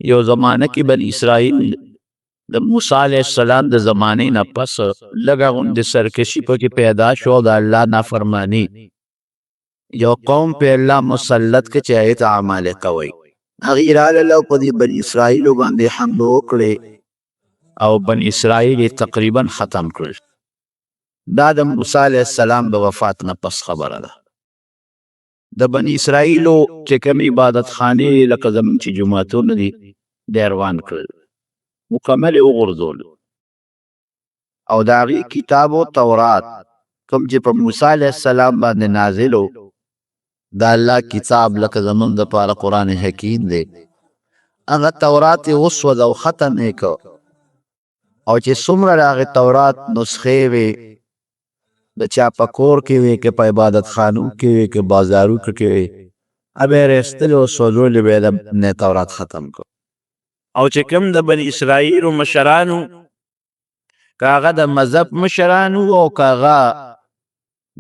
یو زمانه کې بن اسرائیل د موسی علیه السلام د زمانې نه پس لږه غوندې سرکشي پکې پیدا شو د الله نافرمانی یو قوم په الله مسلط کې چې هغې ته عمالقه وایي هغې راغله په دې بن اسرائیلو باندې حمله وکړې او بن اسرائیل تقریبا ختم کړل دا د موسی علیه السلام د وفات نه پس خبره ده د بن اسرائیلو چې کوم عبادت خانې لکه زموږ چې جوماتونه دي دی روان کړل مکمل یې وغورځول او د هغې کتاب و تورات کوم چې په موسی علیه السلام باندې نازل و د الله کتاب لکه زموږ دپاره قرآن حکیم دی هغه تورات یې وسوځه او ختم یې که او چې څومره د هغې تورات نسخې وې د چا په کور کې وې که په عبادت خانو کې وې که بازارو کې وې هغه یې راایستلې او سوځولې به یې د تورات ختم کړ او چې کوم د بن اسرائیلو مشرانو که هغه د مذهب مشرانو او که هغه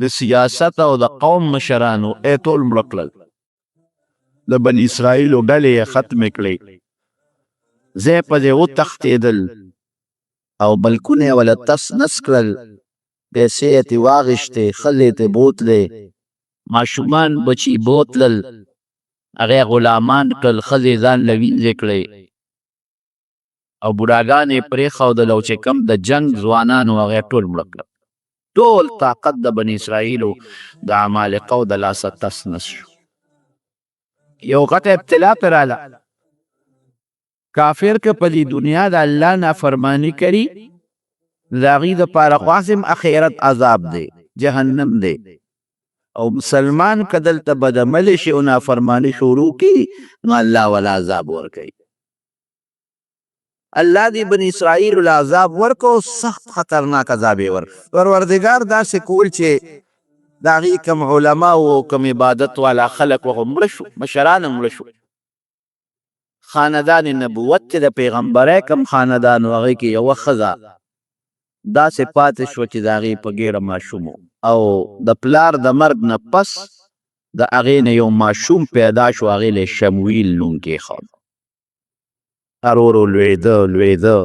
د سیاست او د قوم مشرانو ټول مړه کړل د بن اسرائیلو ډلې یې ختمې کړې ځای په ځای وتښتېدل او بلکونه یې وله تس نس کړل پیسې یې ترې واخېستې ښځې یې ترې بوتلې ماشومان بچي بوتلل هغه غلامان کړل ښځې ځان له وینځې کړې او بوډاګانې یې پرېښودل او چې کوم د جنګ ځوانان وو هغه یې ټول مړه کړل ټول طاقت د بن اسرائیلو د عمالقو د لاسه تس نس شو یو غټه ابتلا پرې راله کافر که په دې دنیا د الله نافرماني کوي د هغې دپاره خو هم اخرت عذاب دی جهنم دی او مسلمان که دلته بدعملې شي او نافرماني شروع کړي نو الله ولا عذاب ورکوي الله دې بن اسرائیلو له عذاب ورکو سخت خطرناک عذاب یې ورکړ پروردګار داسې کول چې د هغې کوم علما او کوم عبادت والا خلک وغه مړه شو مشران هم مړه شو خاندان نبوت چې د پیغمبرۍ کوم خاندان و هغې کې یوه ښځه داسې پاتې شوه چې د هغې په ګیره ماشوم او د پلار د مرګ نه پس د هغې نه یو ماشوم پیدا شو هغې له شمویل نوم کېښود هر ورو لوېده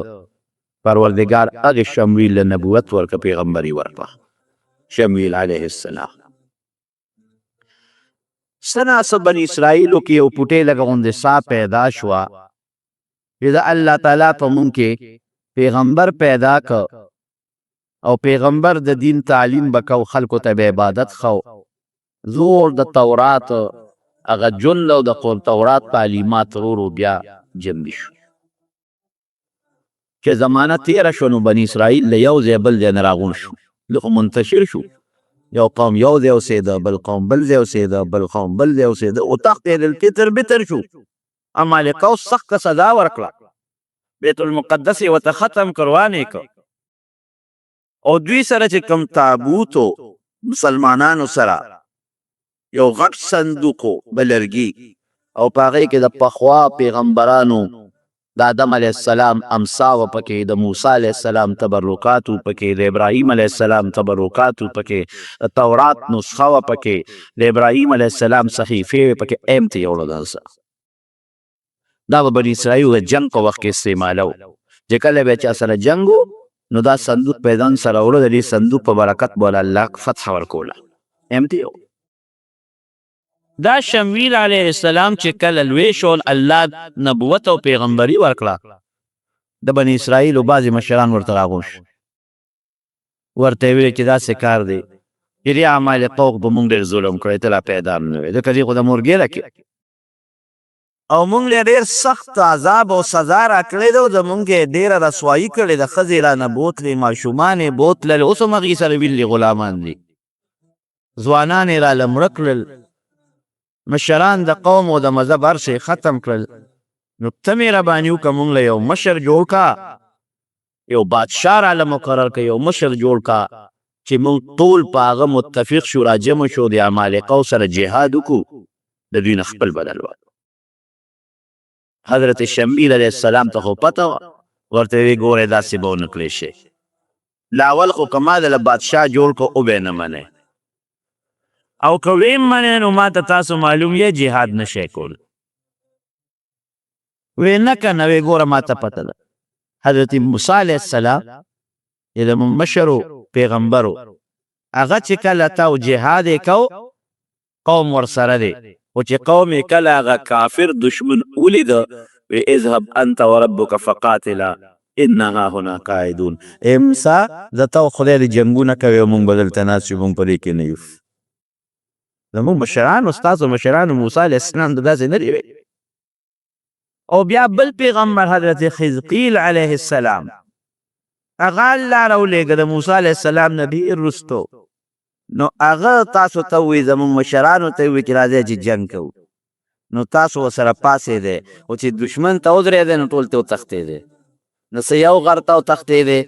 پروردګار هغې شمویل له نبوت ورکړه پیغمبري ورکړه شمویل علیه السلام څه ناڅه بن اسرائیلو کې یو پوټۍ لږه غوندې سا پیدا شوه چې د الله تعالی په مونږ کې پیغمبر پیدا که او پیغمبر د دین تعلیم بکو خلکو ته به عبادت خو زور د تورات هغه جل او د تورات تعلیمات ورو بیا جمع شو چې زمانه تیره شو نو بني اسرائیل له یو ځای بل ځای نه راغون شو لږ منتشر شو یو قوم یو ځای اوسېده بل قوم بل ځای اوسېده بل قوم بل ځای اوسېده وتښتېدل تتر بتر شو عمالقو سخته سزا ورکړه بیت المقدس یې ورته ختم کروانې که او دوی سره چې کوم تابوت مسلمانانو سره یو غټ صندوق به لرګي او په هغې کې د پخوا پیغمبرانو د آدم علیه السلام امسا و پکې د موسی علیه السلام تبرکات و پکې د ابراهیم علیه السلام تبرکات و پکې د تورات نسخه و پکې د ابراهیم علیه السلام صحیفې و پکې ام ته یوړه دا به بني اسرائیل د جنګ په وخت کې استعمالو چې کله به چا سره جنګ نو دا صندوق په ځان سره وړه د دې صندوق په برکت به الله فتح ورکوله ام ته دا شمویل علیه السلام چې کله لوی شو الله نبوت او پیغمبري ورکړه د بني اسرائیلو بعضې مشران ورته راغوش ورته یې ویل چې داسې کار دی چې دې عمالقو په موږ ډېر ظلم کړی ته لا پیدا نه وې ځکه دې خو د مورګېره کې او موږ له ډېر سخت عذاب او سزا راکړې ده او زموږ یې ډېره رسوایي کړې ده ښځې رانه بوتلې ماشومان یې بوتلل اوس هم هغې سره ویلي غلامان دي ځوانان یې راله مړه کړل مشران د قوم او د مذهب هر شی ختم کړل نو ته مهرباني وکړه موږ له یو مشر جوړ کا یو بادشاه راله مقرر که یو مشر جوړ کا چې موږ ټول په هغه متفق شو راجمع شو د عمالقو سره جهاد وکړو د دوی نه خپل بدل وکړو حضرت شمویل علیه السلام ته خو پته ورته وی ګوره داسې به ونه کړی شي لا اول خو که ما دله بادشاه جوړ کو او به نه منئ او که ویم منئ نو ما ته تاسو معلوم یې جهاد نشئ کول وی نه کنه وی ګوره ما ته پته ده حضرت موسی علیه السلام د مشرو پیغمبرو هغه چې کله تاو جهاد یې کو قوم ورسره دی او چې قوم یې کله هغه کافر دشمن ولیده وی اذهب انت وربک فقاتلا انها هنا قاعدون ای موسی زه ته خدای د جنګونه کوي او مونږ به دلته ناست یو مونږ په دې کې نه یو زمونږ مشرانو ستاسو مشرانو موسی علیه السلام د داسې نه دی او بیا بل پیغمبر حضرت خزقیل علیه السلام هغه الله راولېږه د موسی علیه السلام نه ډېر وروستو نو هغه تاسو ته وایي زموږ مشرانو ته وایي چې راځئ چې جنګ کوو نو تاسو ورسره پاڅېدی او چې دشمن ته ودرېدی نو ټول ته وتښتېدی نو څه یو غر ته وتښتېدی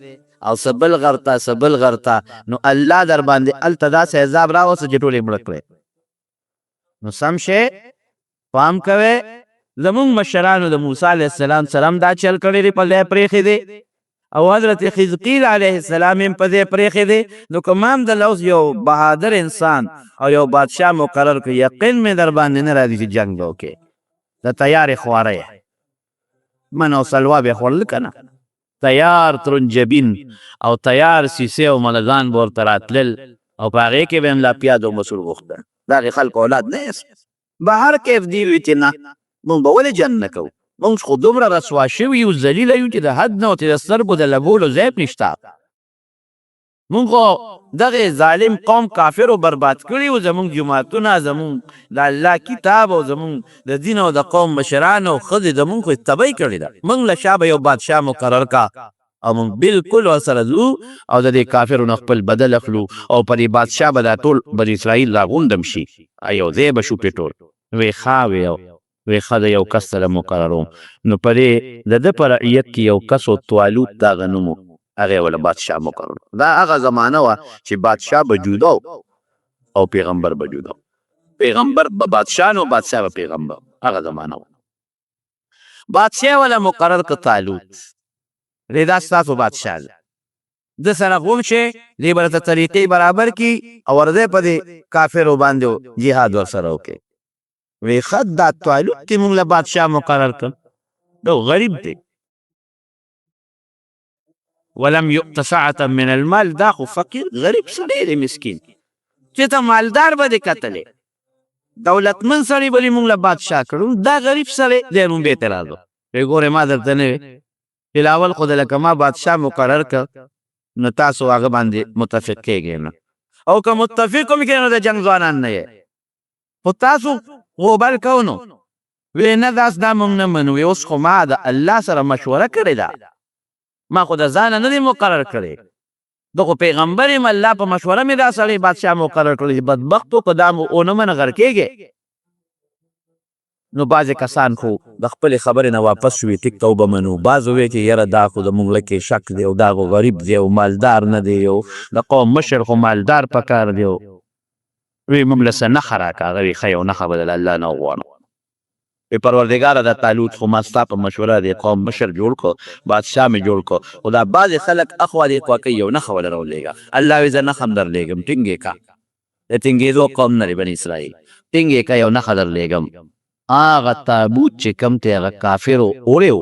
او څه بل غر ته څه بل غر ته نو الله در باندې هلته داسې عذاب راوسته چې ټول یې مړه کړی نو سم شی پام کوئ زمونږ مشرانو د موسی علیه السلام سره هم دا چل کړی دی په ځای پرېښی دی او حضرت خزقیل علیه السلام هم په ځای پرېښی دی نو که ما هم دله اوس یو بهادر انسان او یو بادشاه مقرر کړي یقین مې در باندې نه راځي چې جنګ به وکړې د تیارې خواره یې من او سلوا به یې خوړل که نه تیار ترنجبین او تیار سیسې او ملګان به ورته راتلل او په هغې کې به هم لا پیاز او مسور غوښته د هغې خلکو اولاد نه یاست به هر کیف دی وي چې نه مونږ به ولې جنګ نه کوو مونږ خو دومره رسوا شوي یو ذلیله یو چې د حد نه او چې د سترګو د لګولو ځای نشته مونږ خو دغه ظالم قوم کافرو برباد کړي و زمونږ جوماتونه زمونږ د الله کتاب او زمونږ د دین او د قوم مشران او ښځې زمونږ خو تبۍ کړې ده مونږ له شا به یو بادشاه مقرر کا او مونږ بالکل ورسره ځو او د دې کافرو نه خپل بدل اخلو او په دې بادشاه به دا ټول بني اسرائیل راغونډم شي یو ځای به شو پې ټول وی ښه وی ښه د یو کس سره مقرروم نو په دې د ده په رعیت کې یو کس و طالوت دغه نوم و هغې وله بادشاه مقرر دا هغه زمانه وه چې بادشاه به جدا او پیغمبر به جدا پیغمبر به بادشاه نو بادشاه به پیغمبر هغه زمانه وه بادشاه وله مقرر که طالوت دی دا ستاسو بادشاه ده ده سره غوم شي دی به درته طریقې برابر کړي او ورځئ په دې کافرو باندې جهاد ورسره وکړئ وی خد دا طالوت تی مونږ له بادشاه مقرر کړ دا غریب دی ولم یؤت سعة من المال دا خو فقیر غریب سړی دی مسکین چې ته مالدار به دې کتلی دولتمند سړی به دې مونږ له بادشاه کړو دا غریب سړی دی مونږ بېرته راځو وی ګورې ما درته نه وی چې لاول خو د لکه ما بادشاه مقرر کړ نو تاسو هغه باندې متفق کېږئ نه او که متفق هم کړئ نو د جنګ ځوانان نه یې خو تاسو غوبل کو نو وی نه داس دا مونږ نه منو وی اوس خو ما د الله سره مشوره کړې ده ما خو د ځانه نه دی مقرر کړی دغه پیغمبر یم الله په مشوره مې دا سړی بادشاه مقرر کړی بدبختو که دا مو ونه منه غر کېږې نو بعضې کسان خو د خپلې خبرې نه واپس شوي ټیک ته وبه منو بعض وویل چې یاره دا خو زموږ لکې شک دی او دا خو غریب دی او مالدار نه دی او د قوم مشر خو مالدار پکار دی وی مونږ له څه نښه راکړه هغه وی ښه یو نښه به د الله نه وغواړم وی پروردګاره د طالوت خو ما ستا په مشوره د قوم مشر جوړ کړو بادشاه مې جوړ کړو خو دا بعضې خلک اخوا دې خوا کوي یو نښه ولې راولېږه الله وی زه نښه هم درلېږم ټینګ یې کا د ټینګېدو قوم نه دی بني اسرائیل ټینګ یې کا یو نښه درلېږم هغه تابوت چې کوم ته هغه کافرو وړی و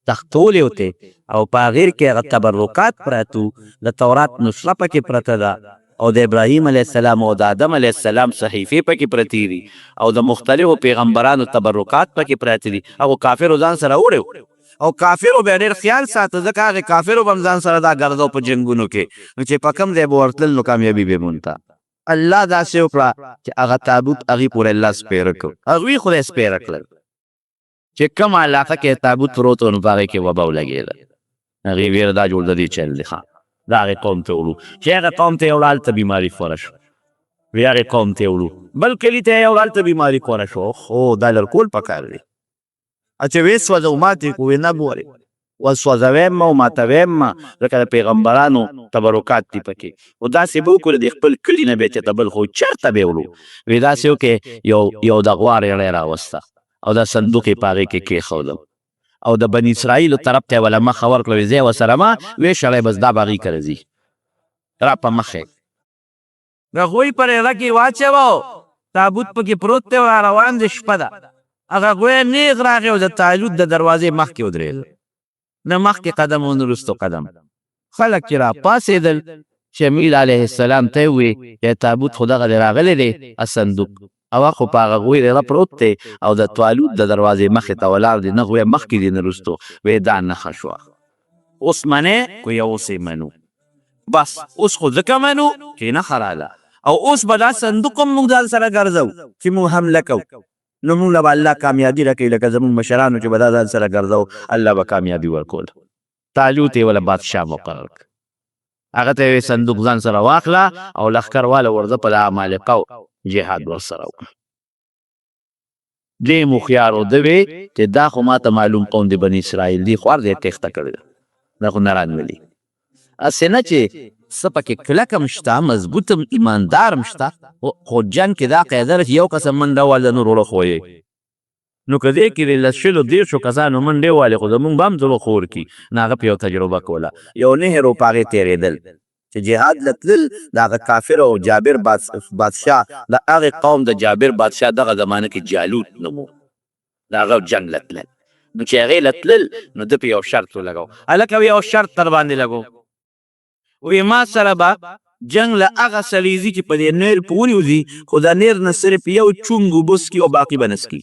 تختولی و ته او په هغې کې هغه تبرکات پراته د تورات نسخه پکې پرته ده او د ابراهیم علیه السلام او د آدم علیه السلام صحیفې پکې پرتې دي او د مختلفو پیغمبرانو تبرکات پکې پراته دي هغو کافرو ځان سره وړی او کافرو بیا ډېر خیال ساته ځکه هغې کافرو به هم ځان سره دا ګرځو په جنګونو کې نو چې په کوم ځای به ورتلل نو کامیابي به مونته الله داسې وکړه چې هغه تابوت هغې پورې الله سپېره کړ هغوی خدای سپېره کړل چې کوم علاقه کې تابوت پروت و نو په هغې کې وبه ولګېده هغې ویره دا جوړ د دې چل دی دا هغې قوم ته وړو چې هغه قوم ته یې وړه هلته بیماري خوره شوه وی هغې قوم ته یې وړو بل کلي ته یې وړه هلته بیماري خوره شوه خو دا لرکول پکار دی چې ویې سوځو ماتې کړو ویې نه بورې وسوځویم او ماتویم ځکه د پیغمبرانو تبرکات دي پکې خو داسې به وکړو د خپل کلي نه بیا چې ته بل خو چېرته به یې وړو وی داسې وکړې یو د غوا ریړی راوسته او دا صندوق یې په هغې کې کېښودم او د بني اسرائیلو طرف ته یې وله مخه ورکړه وی ځای ورسره ما وی شړی بس دا به هغې کره ځي را په مخ یې د هغوی په ریړه کې واچوه تابوت پکې پروت دی او روان دی شپه ده هغه غوی نیغ راغی او د طالوت د دروازې مخکې ودرېد، نه مخکې قدم او نه وروستو قدم. خلک چې راپاڅېدل، شمیل علیه السلام ته یې وویې چې تابوت خو دغه دی راغلی دی صندوق، او خو په هغه غوی ره پروت دی او د طالوت د دروازې مخې ته ولاړ دی، نه غوی مخکې دی نه وروستو. وی دا نښه شوه. اوس منې که یا اوس یې منو؟ بس اوس خو ځکه منو چې نښه راله، او اوس به دا صندوق هم موږ ځان سره ګرځو چې موږ حمله کوو، نو موږ له به الله کامیابي راکوي، لکه زموږ مشرانو چې به دا ځان سره ګرځو الله به کامیابي ورکول. طالوت یې وله بادشاه مقرر کړ. هغه ته یې صندوق ځان سره واخله او لښکر واله ورځه په د عمالقو جهاد ورسره وکړه. دې مخیار و ده وې چې دا خو ما ته معلوم قوم د بني اسرائیل دی، خوار دی تېښته کړې ده، دا خو نه رانولي. هسې نه چې څه پکې کلکم شته، مضبوطم ایماندارم شته، خو جنګ کې دا قاعده ده چې یو قسم منډه واله نور ورخویې. نو که دې کې د لس شلو دېرشو کسانو منډې والې خو زمونږ به هم زړه خور کي، نه هغه په یو تجربه کوله. یو نهر و په هغې تېرېدل چې جهاد له تلل د هغه کافر او جابر بادشاه، د هغې قوم د جابر بادشاه دغه زمانه کې جالوت نوم و، د هغه جنګ له تلل. نو چې هغې له تلل نو ده په یو شرط ولګو. هلکه یو شرط در باندې لګو، وی ما سره به جنګ له هغه سړي ځي چې په دې نیر په ونیوځي، خو د نیر نه صرف یو چونګ اوبه څکي او باقي به نه څکي،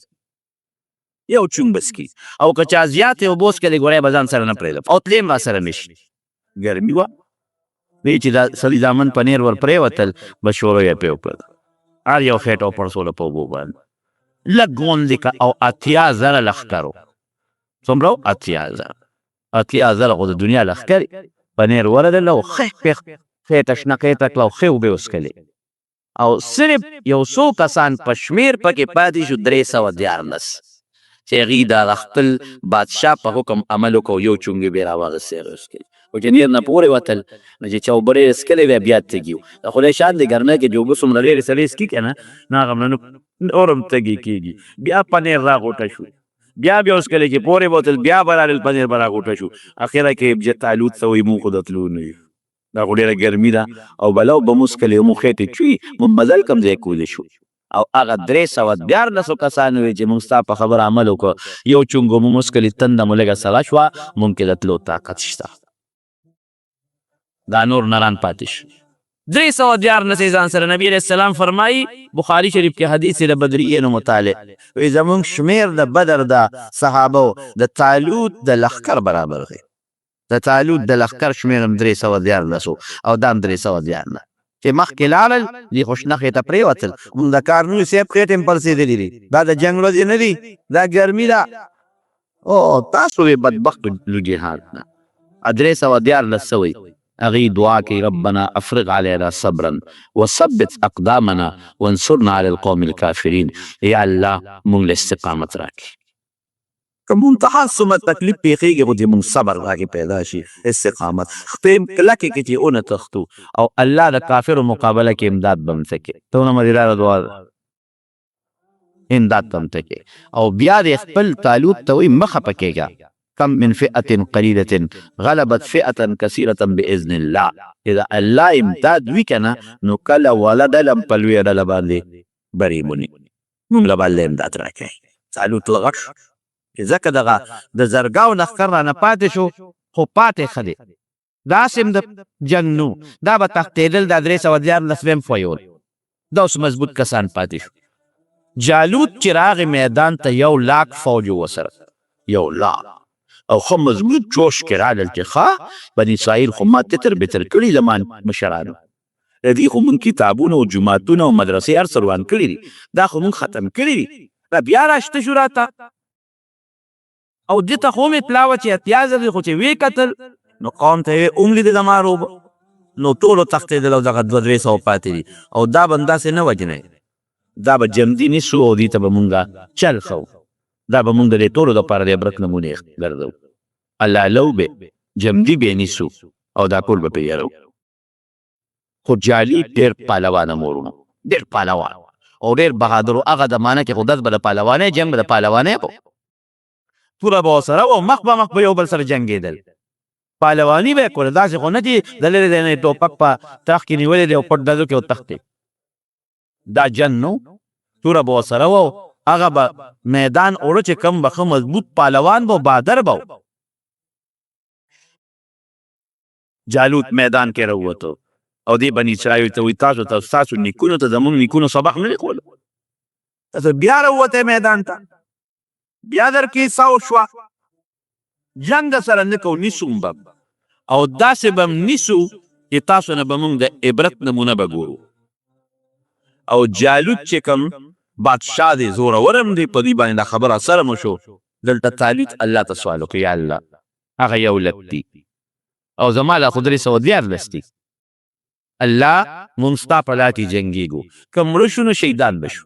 یو چونګ به څکي، او که چا زیاتې اوبه څکلې ګوړی به ځان سره نه پرېږدم، او تلې هم را سره نه شي. ګرمي وه، وی چې دا سړي زامن په نیر ور پرېوتل، به شوره یې پرې وکړل، هر یو خېټه وپړسوله په اوبو باندې. لږ غونډې او 80,000 لښکر و. څومره و؟ 80,000. 80,000 خو د دنیا لښکر په نیر ورغلل او خېټه شنه خېټه کړه او ښې اوبې وڅښلې، او صرف یو څو کسان په شمېر پکې پاتې شو، 314 چې هغوی د هغه خپل بادشاه په حکم عمل وکړو، یو چونګ یې بې راواغستې هغې وڅښلې. خو چې نیر نه پورې وتل نو چې چا اوبه ډېرې څښلې وی بیا تږي وو. د خدای شان دی ګرمۍ کې چې اوبه څومره ډېرې سړی څکي که نه، نو هغه نور هم تږي کېږي. بیا په نیر راغوټه شو، بیا وڅښلې چې پورې بوتل، بیا به رالل په نیر به راغوټه شو. اخره کې طالوت ته وایي مونږ خو د تلو نه یو، دا خو ډېره ګرمي ده، او بلا به مو څښلې مو خېټې چوي، مونږ مزل کوم ځای کولی شو. او هغه 314 کسان وی چې موږ ستا په خبره عمل وکړو، یو چونګو مو مسکلې، تنده مو لږه سړه شوه، مونږ کې د تلو طاقت شته. دا نور نران پاتې شو. 314 ځان سره نبی علیه السلام فرمایي، بخاري شریف کې حدیث د بدریینو مطالع، وی زمونږ شمیر د بدر د صحابو د طالوت د لښکر برابر دی. د طالوت د لښکر شمیر هم 314 او دا هم 314 چې مخکې لاړل دي خو شنه خېټه پرېوتل. مونږ د کارنوي صاحب خېټې هم پړسېدلي دي، دا د جنګ ورځې نه دي، دا ګرمي ده. او تاسو یې بدبختو لو جهاد نه 314 سوی. هغې دعا کوي ربنا افرغ علینا صبرا وثبت اقدامنا وانصرنا علی القوم الکافرین. یا الله مونږ له استقامت راکړي، که مونږ ته هر څومره تکلیف پېښېږي خو دې مونږ صبر راکړي پیدا شي، استقامت خپې کلکې کې چې ونه تښتو، او الله د کافرو مقابله کې امداد به هم ته کوي. ته مدیرانه دعا ده، امداد به هم ته کوي. او بیا دې خپل طالوت ته وایي مه خفه کېږه، کم من فئة قلیلة غلبت فئة کثیرة بإذن الله. اذا الله امداد وي کنه نو کله ولا ډله په لویه ډله باندې بري موني، مونږ له به الله امداد راکوي. طالوت لغټ شو چې ځکه دغه د زرګاو لښکر رانه پاتې شو، خو پاتې ښه دی، داسې هم د جنګ نو، دا به تښتېدل، دا 314 به هم فویول، دا اوس مضبوط کسان پاتې شو. جالوت چې راغی میدان ته 100,000 فوج و ورسره، 100,000 او خو مضبوط جوش کې رالل چې ښه بني اسرائیل خو ما تتر بتر کړي زمان مشرانو، د دې خو مونږ کتابونه او جوماتونه او مدرسې هر څه روان کړي دي، دا خو مونږ ختم کړي دي، دا بیا راشته شو راته. او دې ته خو مې اطلاع وه چې اتیا زره خو چې ویې کتل نو قوم ته یې اونګلې د زما روبه، نو ټولو تښتېدل او دغه 200 پاتې دي. او دا به همداسې نه وجنی، دا به جمدي نیسو او دې ته به مونږ چل ښو، دا به مونږ د دې ټولو دپاره د عبرت نمونې ګرځو. الله لو به جمدي به نیسو او دا ټول به پرې یرو. خو جالي ډېر پهلوانه مورونه، ډېر پهلوان او ډېر بهادر و. هغه زمانه کې خو داس به د پهلوانۍ جنګ به د پهلوانۍ به توره به ورسره و، مخ به مخ به یو بل سره جنګېدل، پهلواني به یې کوله. داسې خو نه چې د لرې ځای نه یې ټوپک په تخت کې نیولی دی او پټ ډزو کې وتښتې، دا جنګ نو، توره به ورسره و هغه به میدان اوړه چې کم بخه مضبوط پهلوان به بادر به جالوت میدان کې راووتو او دې بني اسرائیل ته وایي تاسو نیکونو ته زموږ نیکونو سبق نه دی ښوولی تاسو بیا راووتی میدان ته بیا در کې ساو شوه جنګ سره نه کوو نیسو به او داسې به م نیسو چې تاسو نه به موږ د عبرت نمونه به ګورو او جالوت چې کوم بادشاه دی زورور هم دی په دې باندې دا خبره سره مو شو دلته طالوت الله ته سوال وکړي یا الله هغه یو لک دی او زما لا خو 314 دی الله مونږ ستا په لار کې جنګېږو که مړه شو نو شهیدان به شو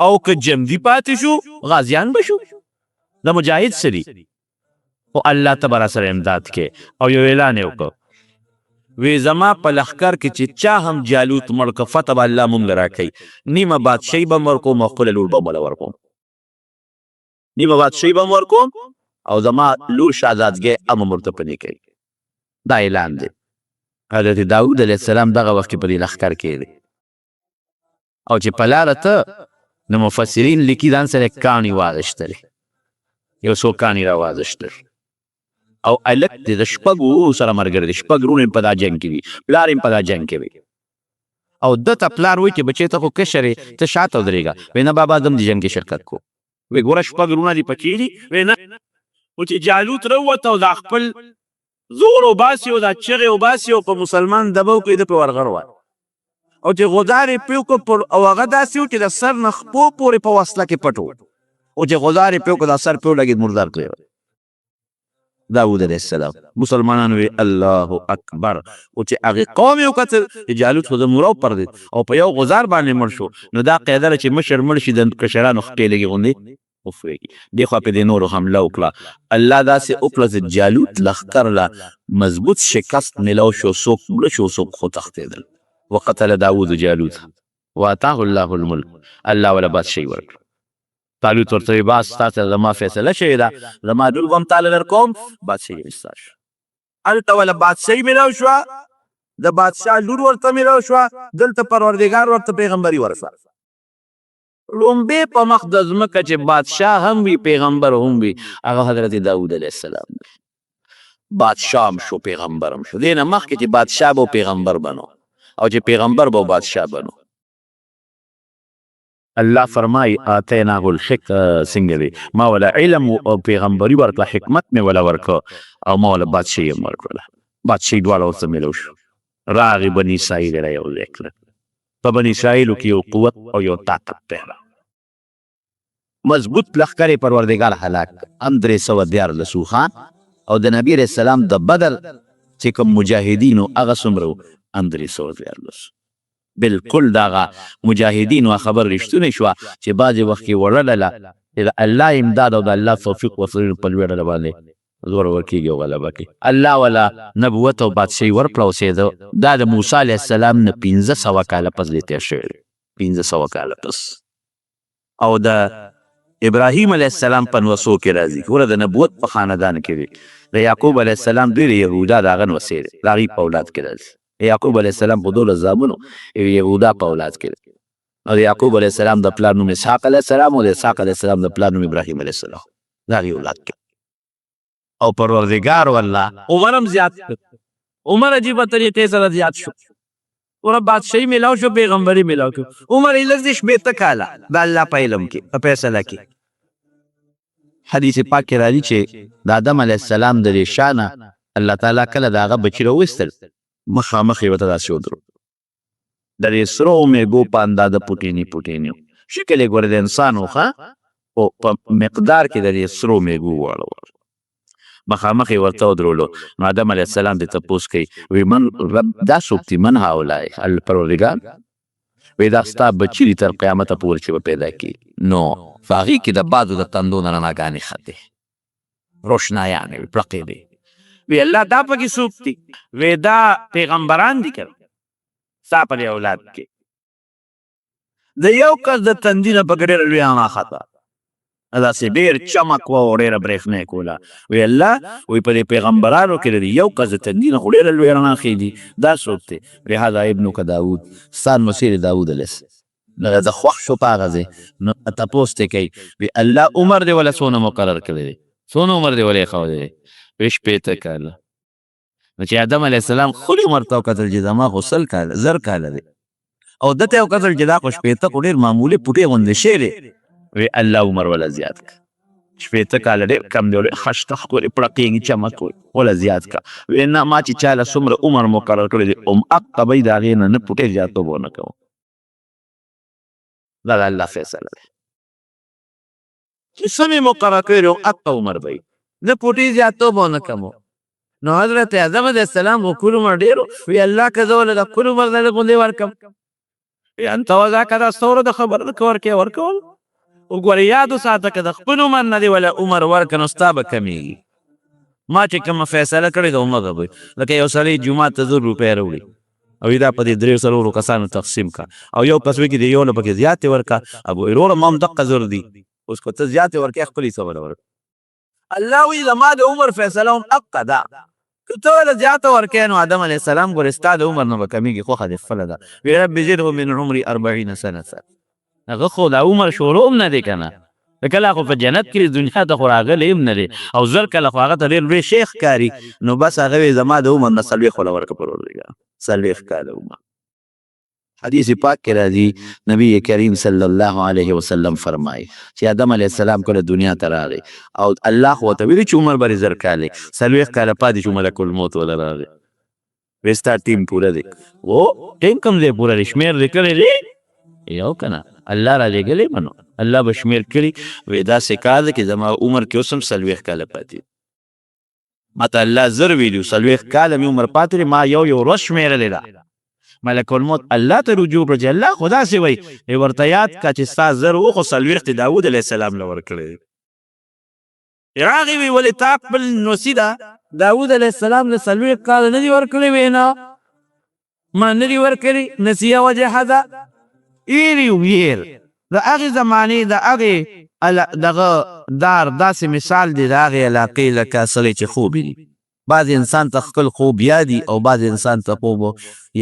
او که جمدي پاتې شو غازیان به شو د مجاهد سری خو الله ته به راسره امداد کې او یو اعلان یې وکړ وی زما په لښکر کې چې چا هم جالوت مړ که فتح به الله مونږ له راکوي نیمه بادشاهي به م ورکوم او خپله لور به م له ورکوم نیمه بادشاهي به م ورکوم او زما لور شهزادګۍ هم ورته پنې کوي دا اعلان دی حضرت داود علیه السلام دغه وخت کې په دې لښکر کې دی او چې په لاره ته د مفسرین لیکي ځان سره کاڼي واغېښتلې یو څو کاڼي را واغېښتل او الک دی د شپږو سره ملګری دی شپږ وروڼه یې په دا جنګ کې وي پلار یې په دا جنګ کې وي او ده ته پلار وایي چې بچې ته خو کشر یې ته شاته ودرېږه وایي نه بابا زه هم دې جنګ کې شرکت کوم وایي ګوره شپږ وروڼه دې پکې دي وایي نه خو چې جالوت راووته او دا خپل زور وباسي او دا چغې وباسي او په مسلمان دبه وکړي ده پرې ورغړ وایي او چې غدار یې پرې وکړ او هغه داسې و چې د سر نه خپو پورې په وسله کې پټ و او چې غدار یې پرې وکړ دا سر پرې ولګېد مردار کړی داود علیه السلام مسلمانانو وی الله اکبر او چې هغې قوم یې وکتل چې جالوت خو د مرو پردېد او په یو غزار باندې مړ شو نو دا قاعده ده چې مشر مړ شي د کشرانو خپې لږې غوندې وفرېږي دې خوا پې دې نورو حمله وکړه الله داسې وکړه چې جالوت لښکر له مضبوط شکست میلاو شو څوک مړه شو څوک خو تښتېدل وقتل داود جالوت واتاه الله الملک الله ولا بادشاهي ورکړه طالوت ورته وایي بس ستا سره زما فیصله شوې ده زما لور به هم تاله درکوم بادشاهي مې ستا شوه هلته وله بادشاهي میلاو شوه د بادشاه لور ورته میلاو شوه دلته پروردګار ورته پیغمبري ورکړه لومبې په مخ د ځمکه چې بادشاه هم وي پیغمبر هم وي هغه حضرت داود علیه السلام دی بادشاه هم شو پیغمبر هم شو دې نه مخکې چې بادشاه به پیغمبر بنو او چې پیغمبر به بادشاه بنو الله فرمای آتیناه الحکمة څنګه دی ما ولا علم او پیغمبري ورکړه حکمت مې ولا ورکړه او ما ولا بادشاهي هم ورکړله بادشاهي دواړه ورته میلو شو راغې بني اسرائیل یې را یو ځای کړل په بني اسرائیلو کې یو قوت او یو طاقت پیدا مضبوط لښکر یې پروردګار هلاک هم 314 خان او د نبي علیه السلام د بدر چې کوم مجاهدینو هغه څومره و هم 314 بالکل دغه مجاهدینو خبر رښتونې شوه چې بعضې وخت کې وړلله چې د الله امداد او د الله توفیق ورسره په لوی ډله باندې زور ورکېږي او غلبه کوي الله ولا نبوت او بادشاهي ورکړه اوسېده دا د موسی علیه السلام نه 1500 کاله پس دی تېر شوی دی 1500 کاله پس او د ابراهیم علیه السلام په نوسو کې راځي ګوره د نبوت په خاندان کې دی د یعقوب علیه السلام دوی د یهودا د هغه نوسې دی د هغې په اولاد کې راځي یعقوب علیه السلام په 12 زامنو یهودا په اولاد کې دی او د یعقوب علیه السلام د پلار نوم اسحاق علیه السلام او د اسحاق علیه السلام د پلار نوم ابراهیم علیه السلام د هغې اولاد کې او پروردګار والله عمر هم زیات عمر عجیبه طریقې سره زیات شو ورته بادشاهي میلاو شو پیغمبري میلاو شو عمر یې لږ دې شپېته کاله د الله په علم کې په فیصله کې حدیث پاک کې راځي چې د آدم علیه السلام د دې شانه الله تعالی کله د هغه بچي راویستل مخامخ یې ورته داسې ودرو د دې سرو میږو په اندازه پوټیني شکل یې ګوره د انسان و ښه او په مقدار کې د دې سرو میږو واړه مخامخ یې ورته ودرولو نو آدم علیه السلام دې تپوس کوي وی من رب دا څوک دي من هؤلاء الپروردګار وی دا ستا بچي دي تر قیامته پورې چې به پیدا کړي نو په هغې کې د بعضو د تندو نه رڼاګانې ختې روشنایانې وي پړقې دي وی الله دا پکې څوک دي وی دا پیغمبران دي که ستا په دې اولاد کې د یو کس د تندي نه پکې ډېره لویه رڼا خته داسې ډېر چمک وه او ډېره برېښنا یې کوله وی الله وی په دې پیغمبرانو کې د یو کس د تندي نه خو ډېره لویه رڼا ښې دي دا څوک دی لهذا ابنک داود ستا نمسیر داود علیه نو د خوښ شو په هغه ځای نو تپوس ته کوي وی الله عمر دې ولا څونه مقرر کړی دی څونه عمر دې ولا یې ښودی دی وی شپېته کاله نو چې آدم علیه السلام خپل عمر ته وکتل چې زما خو سل کاله زر کاله دی او دته یې وکتل چې دا خو شپېته خو ډېر معمولي پوټې غوندې شی دی وی الله عمر ولا زیات کړه شپېته کاله ډېر کم دی خشته ښکلې پړقېږي چمک ولا زیات کړه وی نه ما چې چاله څومره عمر مقرر کړی دی هغه به یې د هغې نه پوټې زیاتوب ونه کوم دا د الله فیصله ده چې څه مې مقرر کړي وي هغه عمر به نه پوټې زیاتوب ونه کوم نو حضرت اعظم علیه السلام وکول عمر ډېر وی الله که زه وله د خپل عمر نه غوندې ورکړم وی انت وذاک دا څومره د خبره نه که ورکې ورکول وګوره یاد وساته که د خپل عمر نه دې وله عمر ورکړه نو ستا به کمیږي ما چې کومه فیصله کړې ده همغه به لکه یو سړی جومات ته 1000 روپۍ راوړي او دا په دې 300 کسانو تقسیم کا او یو کس وکړي د یو نه پکې زیاتې ورکړه ابو وروره ما هم دقه زر دي اوس که ته زیاتې ورکړې خپلې صبر ورکړه الله وی زما د عمر فیصله هم حقه ده که ته له زیاته ورکړې نو آدم علیه السلام ګورې ستا د عمر نه به کمیږي خوښه دې خپله ده وی رب زده من عمري 40 سنه هغه خو د عمر شروع هم نه دی که نه کله خو په جنت کې دنیا ته خو راغلی هم نه دی او زر کله خو هغه ته ډېر لوی شیخ ښکاري نو بس هغه وی زما د عمر نه 40 وله ورکړه پروردګار 40 کاله عمر حدیث پاک کې راځي نبی کریم صلی الله علیه وسلم فرمایي چې آدم علیه السلام کله دنیا ته راغی او الله خو ورته ویلي چې عمر به زر کاله 40 کاله پاتې شو ملک الموت وله راغی وی ستا ټیم پوره دی و ټیم کوم ځای پوره دی شمېر لیکلی دی یو که نه الله را لېږلی منو الله به شمېر کړي وی داسې کار ده چې زما عمر کې اوس هم 40 کاله پاتې ما ته الله زر ویلي 40 کاله مې عمر پاتې دی ما یو ورځ شمېرلې ده ملک الموت الله ته رجوع کړه چې الله خو داسې وایي ورته یاد کا چې ستا زر و خو 40 داود علیه السلام له ورکړی راغی وی ولې تا خپل نوسي ده داود علیه السلام له 40 کاله نه دي ورکړی وی نه ما نه دي ورکړي نسیه وجهه ده ایری ویر د هغې زمانې د هغې دغه دار داسې مثال دی د هغې علاقې لکه سړی چې خوب ویني بعض انسان ته خپل خوب یادي او بعض انسان ته خوب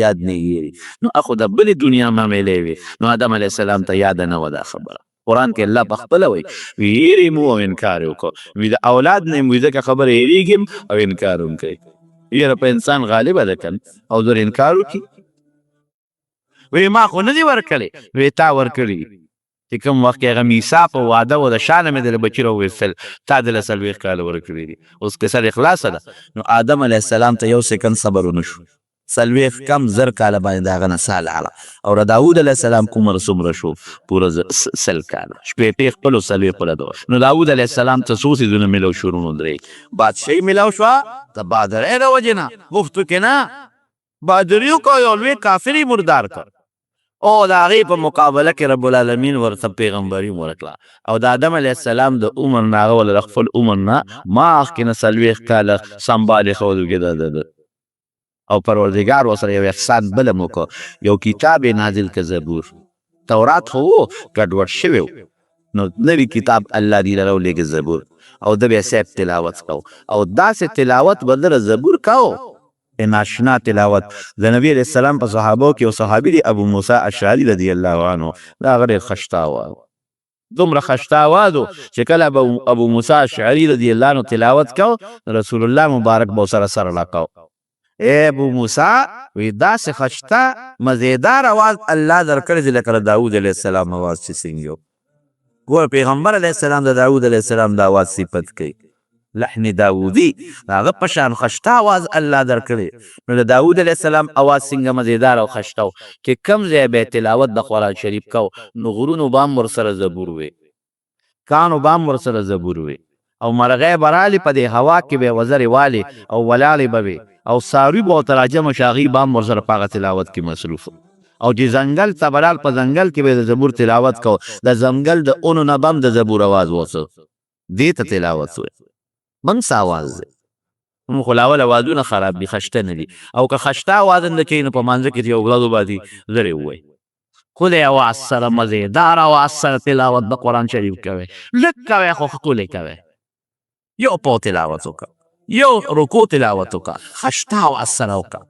یاد نه یېري نو اخو د بلې دنیا معاملې وي نو آدم علیه السلام ته یاده نه وه دا خبره قرآن کې الله په خپله وایي ویرې مو او انکار یې وکړو وي د اولاد نه یم وي ځکه خبره یېرېږي او انکار هم کوي یره په انسان غالبه ده که او زر انکار وکړي وی ما خو نه دي ورکړی وی تا ورکړي چې کوم وخت کې هغه میثاق او وعده و د شا نه مې د بچي راوویستل تا د له 40 کاله ورکړي دي اوس قصه دې خلاصه ده نو آدم علیه السلام ته یو سکند صبر ونه شو 40 کم زر کاله باندې د هغه نه ساه لاړه او د داود علیه السلام عمر څومره شو پوره 100 کاله شپېتې خپلو 40 خپله ده نو داود علیه السلام ته څو څیزونه میلاو شروع نو درې بادشاهي میلاو شوه د بادرۍ د وجې نه مفتو کې نه بادري وکړه یو لوی کافر یې مردار کړ او د هغې په مقابله کې رب العالمین ورته پیغمبري ورکړه او د آدم علیه السلام د عمر نه هغه وله د خپل عمر نه مخکې نه 40 کاله سنبالې ښودل کېده او پروردګار ورسره یو احسان بله م وکړه یو کتاب یې نازل که زبور تورات خو و ګډوډ شوی و نو نوي کتاب الله دې له راولېږه زبور او ده بیا صاحب تلاوت کو او داسې تلاوت به دله زبور کو ناشنا تلاوت د نبی علیه السلام په صحابو کې یو صحابي دی ابو موسی اشعري رضی الله عنه دا هغه ډېر خشته اواز دومره خشته اواز و چې کله ابو موسی اشعري رضی الله عنه تلاوت کو رسول الله مبارک به ورسره سر لکو ای ابو موسی وی داسې خشته مزیدار اواز الله درکړی دی لکه د داود علیه السلام اواز چې څنګه یو ګوره پیغمبر علیه السلام د داود علیه السلام د اواز صفت کوي لحن داودی هغه په شان خشته اواز الله درکړی نو د داود علیه السلام اواز څنګه مزیدار او خشته و چې کم ځای به تلاوت د قرآن شریف کو نو غرونو به هم ورسره زبور وي کانو به هم ورسره زبور وي او مرغۍ به رالي په دې هوا کې به یې وزرې والي او ولاړې به وي او څاروي به ورته راجمع شي هغوی به هم ورسره په هغه تلاوت کې مصروف او چې ځنګل ته به لاړ په ځنګل کې به د زبور تلاوت کو د ځنګل د اونو نه به هم د زبور اواز وڅه دې ته تلاوت وي منس آواز دی خو لاول اوازونه خراب دي خشته نه دي او که خشته اواز هم د کوي نو په مانځه کې یو ورځو باندې زرې ووایي ښکلی اواز سره مزېدار اواز سره تلاوت د قرآن شریف کوئ لږ کوئ خو ښکلی کوئ یو پو تلاوت وکړه یو رکو تلاوت وکړه خشته اواز سره وکړه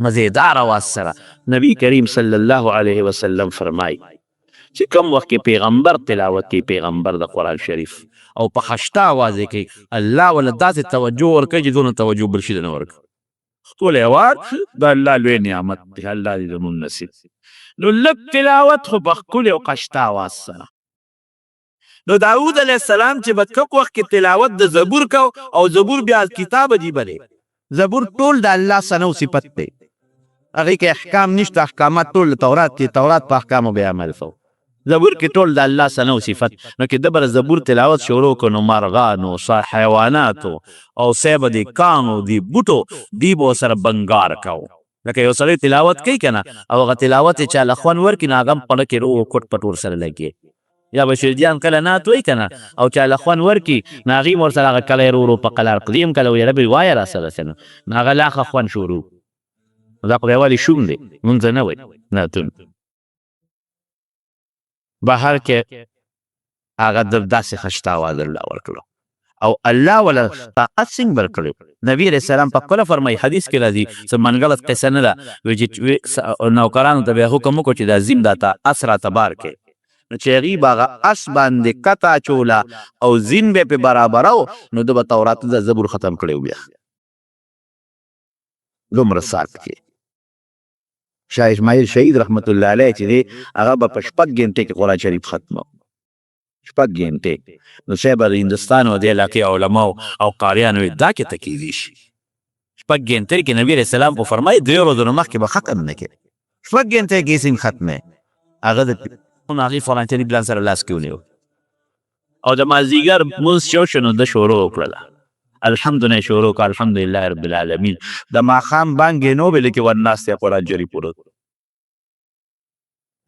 مزېدار اواز سره نبی کریم صلی الله علیه وسلم فرمایي چې کوم وخت کې پیغمبر تلاوت کوي پیغمبر د قرآن شریف او په خشته आवाज یې کوي الله ول داسې توجه ورکوي چې دونه توجه بل شي نه ورکوي ټول اواز د الله لوی نعمت دی الله دې زموږ نصیب نو لږ تلاوت خو په ښکلې او خشته आवाज سره نو داود علیه السلام چې به کوم وخت کې تلاوت د زبور کو او زبور بیا کتاب عجیبه دی زبور ټول د الله ثنا او صفت دی هغه کې احکام نشته احکامات ټول تورات کې تورات په احکامو به عمل کوو زبور کې ټول د الله ثنا او صفت نو کې دبر زبور تلاوت شروع کړو مارغانو حیواناتو او سیب دي کانو دي بوټو دی بو سره بنگار کو لکه یو سره تلاوت کوي کنه او هغه تلاوت چې لخوان ورکی ناغم پړه کې رو کوټ پټور سره لګي یا بشیر جان کله نه توي کنه او چې لخوان ورکی ناغي مور سره کله رو په قلار قدیم کله وی ربي وای را سره سن ناغه لاخه خوان شروع دا په والی شوم دی مونږ نه وای نه تون بهر کې هغه د داسې خشته आवाज الله ورکړو او الله ولا طاقت څنګه ورکړو نبی رسول الله په کله فرمای حدیث کې راځي چې منګلت قصه نه ده وی نوکرانو ته به حکم وکړي چې د زم داتا اسرا تبار کې نو چې غي باغه اس باندې کتا چولا او زین به په برابرو نو د تورات د زبور ختم کړو بیا دومره سات کې شاه اسماعیل شهید رحمت الله علیه چې هغه په شپږ غنټه کې قرآن شریف ختمو شپږ غنټه نو شهبر هندستان او د علاقې علماء او قاریانو دا کې تکیدي شي شپږ غنټه کې نبی رسول الله په فرمایي د ورځې مخکې به ختم نه کې شپږ غنټه کې سین ختمه هغه د هغه قرآن شریف بلان سره لاس کې ونیو او د مازیګر موږ شنو د شروع وکړه الحمدلله شروع کا الحمدلله رب العالمین د ماخام باندې نو بل کې ورناس ته قرآن شریف پورو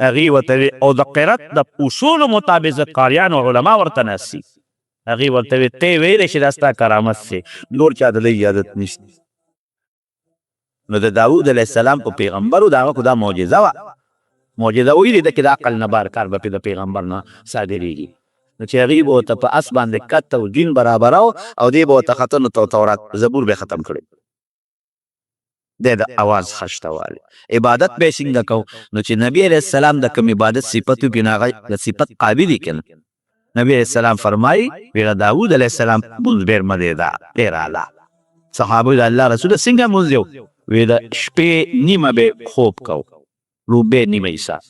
اغي وته او د قرات د اصول مطابق قاریان او علما ورته ناسي اغي ورته ته ویل شي داستا کرامت سي نور چا د عادت نشته نو د داوود علیه السلام په پیغمبرو دا کو دا معجزه وا معجزه ویل د کې د عقل نه بار کار به د پیغمبر نه صادریږي نو چې هغه به ته په اس باندې کته او دین برابر او دی به ته ختم تورات زبور به ختم کړي د اواز خشتواله عبادت به څنګه کو نو چې نبی علیہ السلام د کوم عبادت صفاتو بناغه د صفت قابل کړي نبی علیہ السلام فرمای ویرا داوود علیہ السلام بوز بیر مدیدا ډیر اعلی صحابه د الله رسول څنګه مونږ یو وی د شپې نیمه به خوب کو روبه نیمه ایسا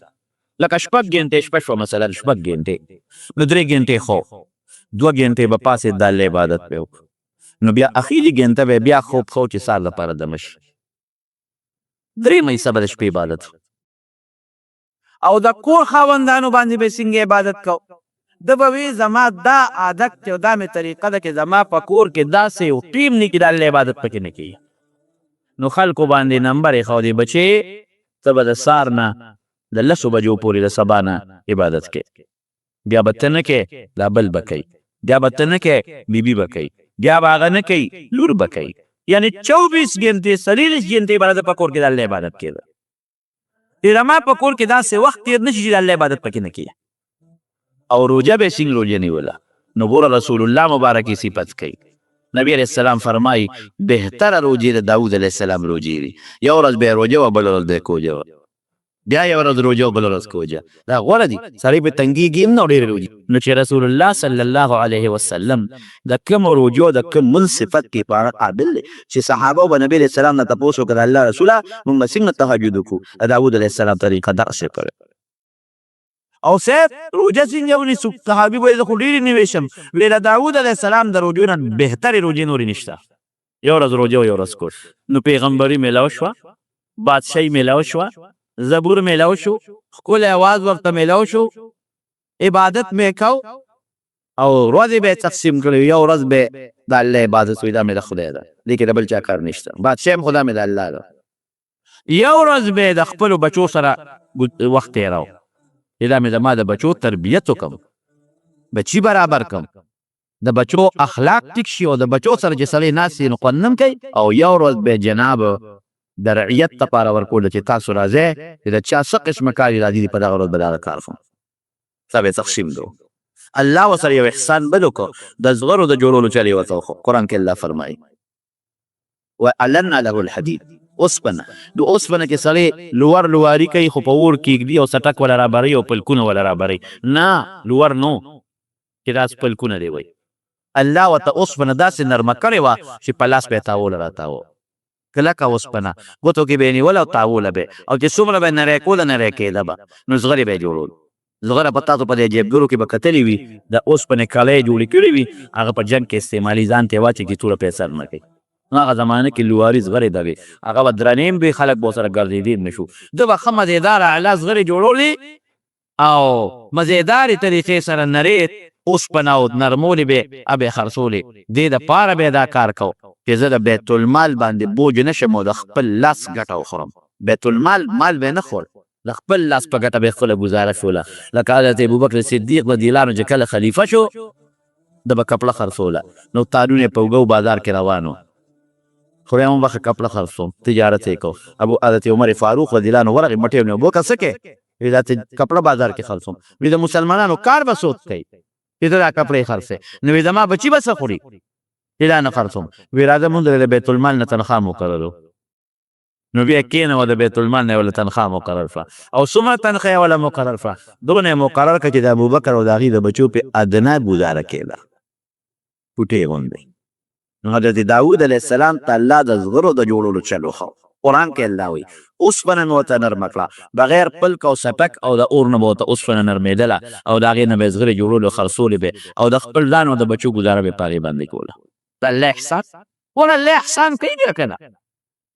لکه شپږ غنټه شپه شو مثلا شپږ غنټه نو درې غنټه خو دوه غنټه به پاسه د عبادت په نو بیا اخیری غنټه به بیا خوب خو چې سال لپاره دمش درې مې صبر شپې عبادت او د کور خاوندانو باندې به څنګه عبادت کو د بوي زما دا عادت ته دا مې طریقه ده چې زما په کور کې داسې او ټیم نه کې د عبادت پکې نه کی نو خلکو باندې نمبر خو دې بچي تبه د سار نه د لسو بجو پورې د سبا نه عبادت کې بیا بتنه کې لا بل بکې بیا بتنه کې بیبي بکې بیا باغ نه کې لور بکې یعنی 24 غنټه 40 غنټه عبادت په کور کې د عبادت کې دې ما په کور کې داسې وخت تیر نشي چې د عبادت پکې نه کی او روجه به څنګه روجه نیولا نو ګور رسول الله مبارک صفت کوي نبی علیہ السلام فرمای بهتر روجه د داوود علیہ السلام روجه یو ورځ به روجه او بل ورځ به کوجه بیا یو ورځ روجه او بل ورځ کوجه دا غوړه دي سړی په تنګي کې نو ډېر روجه نو چې رسول الله صلی الله علیه وسلم د کوم روجه د کوم من صفت کې په قابل چې صحابه او نبی علیہ السلام نه تاسو کړه الله رسول موږ څنګه تهجد وکړو داوود علیہ السلام طریقه درس کړ او سید روجه څنګه ونی صحابي وایي خو ډېر نیوشم ویل داوود علیہ السلام د روجو نه بهتر روجه نور نشته یو ورځ روجه یو ورځ کو نو پیغمبري ملاو شو بادشاہي ملاو شو زبور ملاو شو خپل आवाज ورته ملاو شو عبادت مې کو او ورځې به تقسیم کړو یو ورځ به د الله عبادت وې دا مې خدای دا لیکي بل چا کار نشته بادشاہ خدا مې د الله دا یو ورځ به د خپل بچو سره وخت یې راو دا مې زما د بچو تربیت وکم بچی برابر کم د بچو اخلاق ټیک شي او د بچو سره چې سړی ناسي نو قنم کوي او یو ورځ به جناب د رعیت لپاره ورکول چې تاسو راځي چې د چا څه قسمه کاری راځي په دغه ورځ به دا کار کوم سبه تقسیم دو الله وسره یو احسان بل وکړو د زغرو د جوړولو چلی وته قرآن کې الله فرمایي وَأَلَنَّا لَهُ الْحَدِيدَ اوسپنه د اوسپنه کې سړی لوړ لواري کوي خو په اور کېږدي او څټک ولا رابري او پلکونه ولا رابري نه لوړ نو چې داس پلکونه دی وای الله ورته اوسپنه داسې نرمه کړې وه چې په لاس به یې تاوله راتاوه کلکه اوسپنه ګوتو کې به یې نیوله او تاوله به او چې څومره به یې نری کوله نری کېده به نو زغرې به یې جوړول زغره په تاسو په دې جیبګرو کې به کتلې وي د اوسپنې کالۍ جوړې کړې وي هغه په جنګ کې استعمالي ځان ته یې واچي چې توره په سر نه کوي نو هغه زمانه کې لواري زغرې دغې هغه به درنې به خلک به ورسره ګرځېدي نه شو ده به ښه مزېداره اعلی زغرې جوړولې او مزېدارې طریقې سره نرې اوسپنه او نرمولې به به خرڅولې دې دپاره به یې دا کار کو چې زه د بیت المال باندې بوج نه شم او د خپل لاس ګټه وخورم بیت المال مال به نه خور د خپل لاس په ګټه به خپله ګزاره شوله لکه حضرت ابوبکر صدیق رضی الله عنه چې کله خلیفه شو د به کپړه خرڅوله نو تارونه یې په اوږو بازار کې روان و خو یا هم به ښه کپړه خرڅوم تجارت یې کو حضرت عمر فاروق رضی الله عنه ورغې مټې ونیو بوکه څه کې وی دا کپړه بازار کې خرڅوم وی د مسلمانانو کار به سود کوي چې ته دا کپړې خرڅې نو وی زما بچي به څه خوري چې دا نه خرڅوم وی راځه مونږ د بیت المال نه تنخواه مقررو نو بیا کېنه د بیت المال نه یې وله تنخواه مقرر شوه او څومره تنخواه یې وله مقرر شوه دغونه یې مقرر کړه چې د ابوبکر او د هغې د بچو پې ادنه ګزاره کېده پوټې غوندې نو حضرت داود علیه السلام ته الله د زغرو د جوړولو چل وښو قرآن کې الله وایي اوسپنه مې ورته نرمه کړه بغیر پلک او سپک او د اور نه به ورته اوسپنه نرمېدله او د هغې نه به یې زغرې جوړولو خرڅولې به او د خپل ځان او د بچو ګزاره به یې په هغې باندې کوله د الله احسان ول الله احسان کوي بیا که نه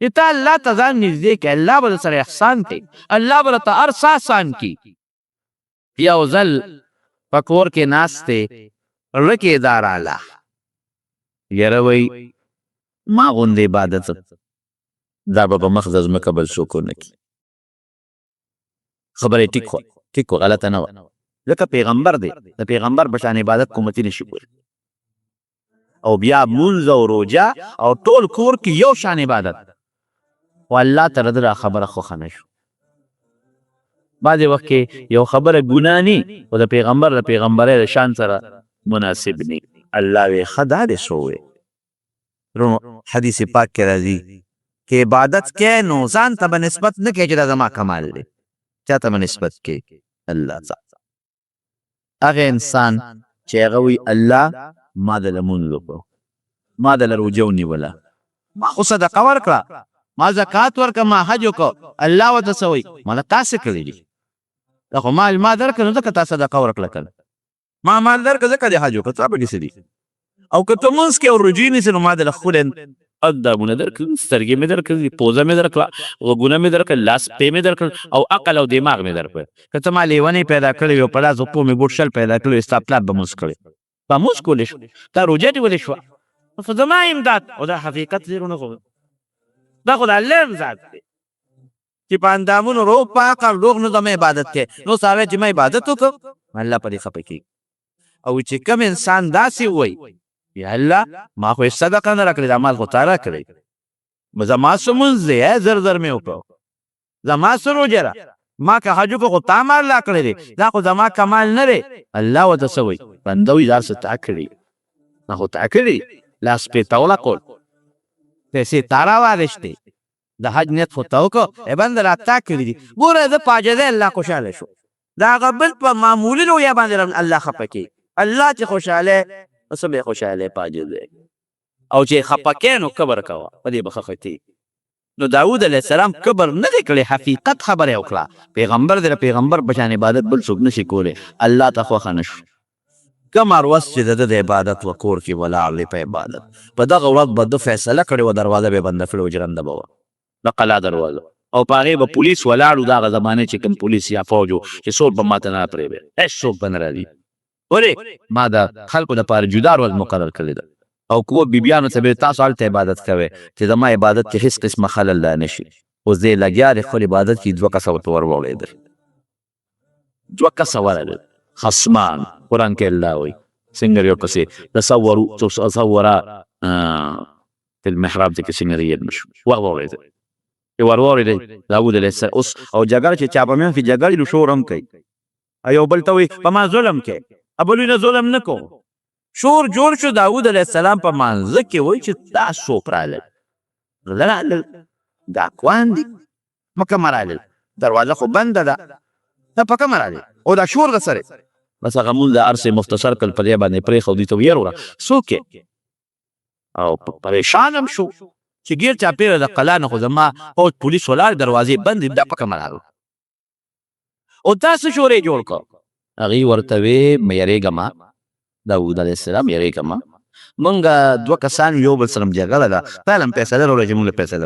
چې ته الله ته ځان نږدې کړې الله به در سره احسان کوي الله به درته هر څه آسان کړي یو ځل په کور کې ناست دی زړه کې دا راله یاره وایي ما غوندې عبادت دا به په مخ د ځمکه بل څوک ونه کړي خبره یې ټیک وه غلطه نه وه ځکه پیغمبر دی د پیغمبر په شان عبادت کومتی نشي کولی او بیا مونځ او روجه او ټول کور کې یو شان عبادت خو الله ته د دا خبره خوښه نه شو بعضې وخت کې یو خبره ګناه نی خو د پیغمبر د پیغمبرۍ د شان سره مناسب نی الله وی ښه دا دې څه ووې حدیث پاک کې راځي که عبادت کې نو ځان ته به نسبت نه کوې چې دا زما کمال دی چا ته به نسبت کې الله ته هغه انسان چې هغه وی الله ما د لمونځ وکړو ما د روژه ونیوله ما خو صدقه ورکړه ما زکات ورکړه ما حج وکړو الله ورته څه وایي ماله تاسې کړی دي دا خو مال ما درکړه نو ځکه تا صدقه ورکړه که ما مال درکړه ځکه دې حج وکړه تا پکې څه دي او که ته مونځ کې او روژې نیسې نو ما دله ښکلی اقدامونه درکړل سترګې مې درکړل پوزه مې درکړه غوږونه مې درکړل لاس پې مې درکړل او عقل او دماغ مې درکړل که ته ما لیونۍ پیدا کړی وي او په لاس او پو مې بوټ شل پیدا کړی وي ستا پلار به مونځ کړی په مونځ کولی شو تا روژه دې ولې شوه خو زما امداد او دا حقیقت زیرونه خو دا خو د الله امداد دی چې په اندامونو روغ پاک او روغ نو زما عبادت کوې نو ساوی چې ما عبادت وکړو الله په دې خفه کېږي او چې کوم انسان داسې ووایي یا الله ما خو صدقه نه راکړې دا مال خو تا راکړی زما څه مونځ دی زر زر مې وکړو زما څه روژه ده ما که حج وکړو خو تا مال راکړی دی دا خو زما کمال نه دی الله ورته څه وایي بنده وایي دا څه تا کړي دا خو تا کړي لاس پې تا ولګول پیسې تا راواغېستې د حج نیت خو تا وکړو ای بنده را تا کړي دي ګوره زه په عاجزۍ الله خوشحاله شو د هغه بل په معمولي رویه باندې الله خفه کړي الله چې خوشحاله څه به خوشحاله پاجه دی او چې خفه کې نو کبر کوه په دې به خفتې نو داود علیه السلام کبر نه دی کړی حقیقت خبره وکړه پیغمبر دی پیغمبر په شان عبادت بل څوک نشي کولی الله ته خوښه نه شو کوم هر وس چې د د عبادت و کور کې ولاړ دی په عبادت په دغه ورځ به ده فیصله کړې وه دروازه به یې بنده کړې وه جرنده به وه د قلا دروازه او په هغې به پولیس ولاړ و د هغه زمانې چې کوم پولیس یا فوج و چې څوک به ماته نه پرېږدي هېڅ څوک به نه راځي ولې ما د خلکو دپاره جدا ورځ مقرر کړې ده او کومو بیبیانو ته به تاسو هلته عبادت کوئ چې زما عبادت کې هېڅ قسمه خلل لا نه شي اوس دی لګیا دی خپل عبادت کې 2 کسه ورته ورولېدل 2 کسه ورغلل خصمان قرآن کې الله وایي څنګه یو پسې تصورا په المحراب کې څنګه ریل مشو ورولېدل چې ورولېدل داود علیه السلام اوس او جګړه چې چا په میان کې جګړې نو شور هم کوي ایو بل ته وایي په ما ظلم کوي ابلونه ظلم نه کوم شور جوړ شو داود علیه السلام په منځ کې وایي چې دا څوک راغلل دا اکوان دي مکه مرالل دروازه خو بنده ده دا په کومه راځي او دا شور د سره بس هغه مونږ د ارسې مختصر کل په دې باندې پرېښودي ته ویې وروړه څوک او پریشان هم شو چې ګیر چاپېره د قلا نه خو زما پوځ پولیس ولاړ دروازې بندې دا په کومه راغلو او تاسو شورې جوړ کړ هغې ورته وې مه یېرېږه ما داود علیه السلام یېرېږه ما مونږ دوه کسان یو بل سره جګړه ده تا له هم فیصله راوړه چې مونږ له فیصله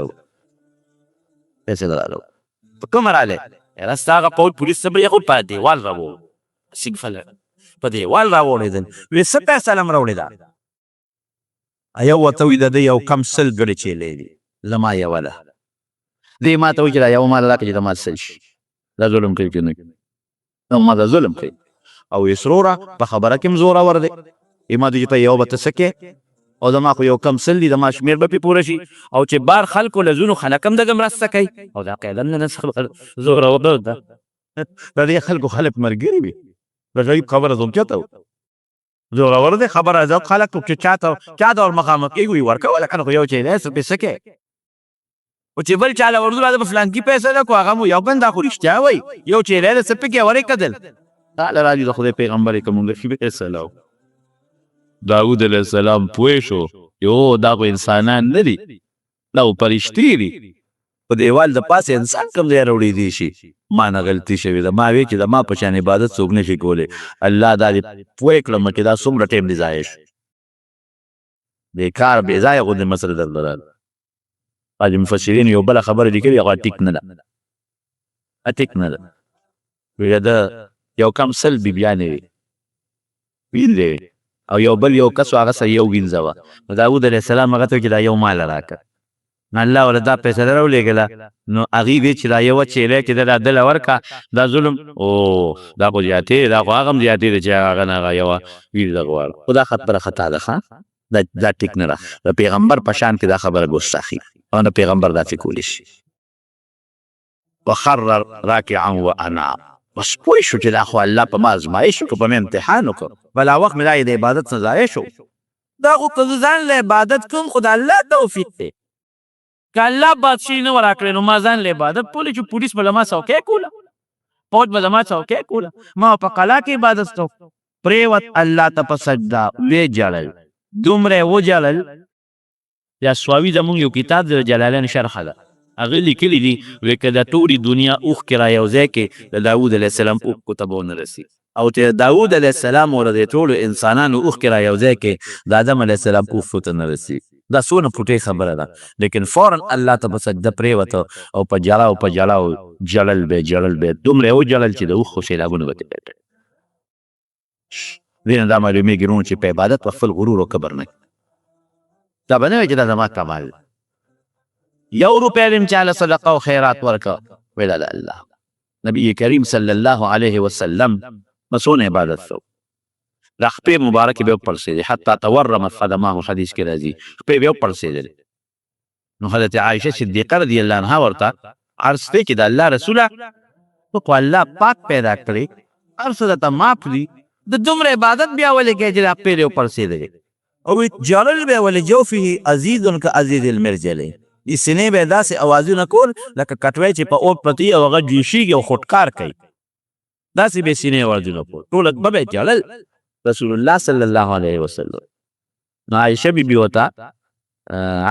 راوړو په کومه راغلی یاره ستا هغه پوځ پولیس څه به په دیوال راوړو سیګفله په دیوال راوړېدل وې څه فیصله م راوړې ده یو ورته وایي د ده یو کم سل ګړې چیلې دي زما یوه ده دې ما ته وایي چې دا یو مال راکړه چې دا ما سل شي دا ظلم کوي که نه کوي ما دا ظلم کوي او یې سروره په خبره کې م زورور دی ما ته چې ته یو به ته څه کې او زما خو یو کم سل دي زما شمېر به پې پوره شي او چې بار خلکو له ځینو خلک هم دغه مرسته کوي او دا قاعده نه زورور ده د دې خلکو خلک ملګري وي د غریب خبره زوم چاته زورور دی خبره زه خلک چې چاته ور مخامخ کېږي وي ورکوله که نه خو یو چې دی څه پې څه کې او چې بل چاله ورځو راځه په فلانکي پیسه ده خو هغه مو یو بند دا خو رښتیا وایي یو چې دی د څه پکې ورې کتل تعالی راځي د خدای پیغمبر یې که مونږ السلام داود علیه السلام پوه شو یو دا خو انسانان نه دي دا خو پرشتې دي په دیوال د پاسه انسان کوم ځای راوړېدی شي ما نه غلطي شوې ده ما وی چې د ما په شان عبادت څوک نه شي کولی الله دا دې پوه کړم چې دا څومره ټایم دې ضایع شو بېکار بې ځایه غوندې مسله درته راغله بعضې مفسرین یو بله خبره لیکلې هغه ټیک نه ده ټیک نه ده ویله ده یو کم سل بیبیانې وي وینځې وي او یو بل یو کس و هغه سره یو وینځه وه نو داود علیه السلام هغه ته وایي چې دا یو ماله راکړه نو الله ورله دا فیصله راولېږله نو هغې وی چې دا یوه چیلی چې ده دا دله ورکړه دا ظلم او دا خو زیاتې دی دا خو هغه هم زیاتې دی چې هغه نه هغه یوه وینځه غواړه خو دا خبره خطا ده ښه دا ټیک نه ده د پیغمبر په شان کې دا خبره ګستاخي او نه پیغمبر داسې کولی شي وخر راکعا وانا بس پوه شو چې دا خو الله په ما ازمایش وکړو په مې امتحان وکړو بلا وخت مې دا د عبادت نه ضایع شو دا خو که زه ځان له عبادت کوم خو د الله توفیق دی که الله بادشاهي نه وراکړې نو ما ځان له عبادت پولې چې پولیس به له ما څوکۍ کوله فوج به له ما څوکۍ کوله ما په قلا کې عبادت کو پرېوت الله ته په سجده ویې ژړل دومره یې وژړل یا سواوي زمونږ یو کتاب د جلالین شرحه ده هغې لیکلي دي وایي که د ټولې دنیا اوښکې را یو ځای کې د داود علیه السلام اوښکو ته به ونه رسي او چې داود علیه السلام او د ټولو انسانانو اوښکې را یو ځای کې د آدم علیه السلام اوښکو ته نه رسي دا څونه پټې خبره ده لیکن فورا الله ته په سجده پرېوته او په ژړا او په ژړا ژړل به دومره یې وژړل چې د اوښکو سیلابونه به ترې کړل دې نه دا معلومېږي وروڼو چې په عبادت په خپل غرور او کبر نه دا به نه وایي چې دا زما کمال یو روپۍ دې چاله صدقه او خیرات ورکړه ویله د الله نبي کریم صلی الله علیه وسلم به څونه عبادت کوو دا خپې مبارکې به یې وپړسېدې حتی تورمت قدماه حدیث کې راځي خپې به یې وپړسېدلې نو حضرت عایشه صدیقه رضی الله عنها ورته عرض کوي چې د الله رسوله تو خو الله پاک پیدا کړې هر څه درته معاف دي د دومره عبادت بیا ولې کوې چې دا خپې دې وپړسېدلې او جړل به ولې جوفه عزیز کعزیز المرجل د سینې به یې داسې اوازونه کول لکه کټوی چې په اور پرتي او هغه جوشېږي او خودکار کوي داسې به یې سینې اوازونه کول ټوله به یې جړل رسول الله صلی الله علیه وسلم نو عایشه بیبي ورته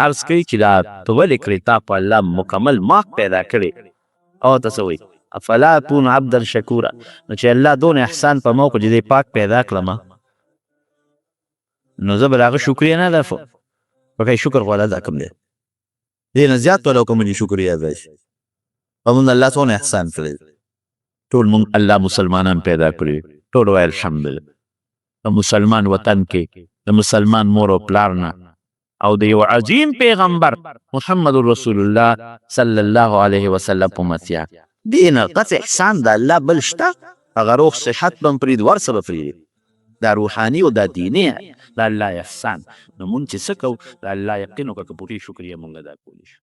عرض کوي چې دا ته ولې کړې تا په الله مکمل ماق پیدا کړې او ته څه وایي افلا اکون عبدا شکورا نو چې الله دونه احسان په ما وکړو چې دی پاک پیدا کړم نو زه به د هغه شکریه نه ادا کوم پکې شکر خو ادا کوم دی دې نه زیات ولا کوم چې شکریه ادا شي په موږ الله څونه احسان کړی ټول موږ الله مسلمانان پیدا کړي ټول وایي الحمدلله د مسلمان وطن کې د مسلمان مور او پلار نه او د یو عظیم پیغمبر محمد رسول الله صلی الله علیه وسلم په متیا دینه قطع احسان د الله بل شته هغه روغ صحت به هم پرېږدي ور څه به پرېږدي دا روحاني او دا دیني د الله احسان نو مونږ چې څه کوو د الله یقین وکړه که پوره شکریه مونږ ادا کولی شو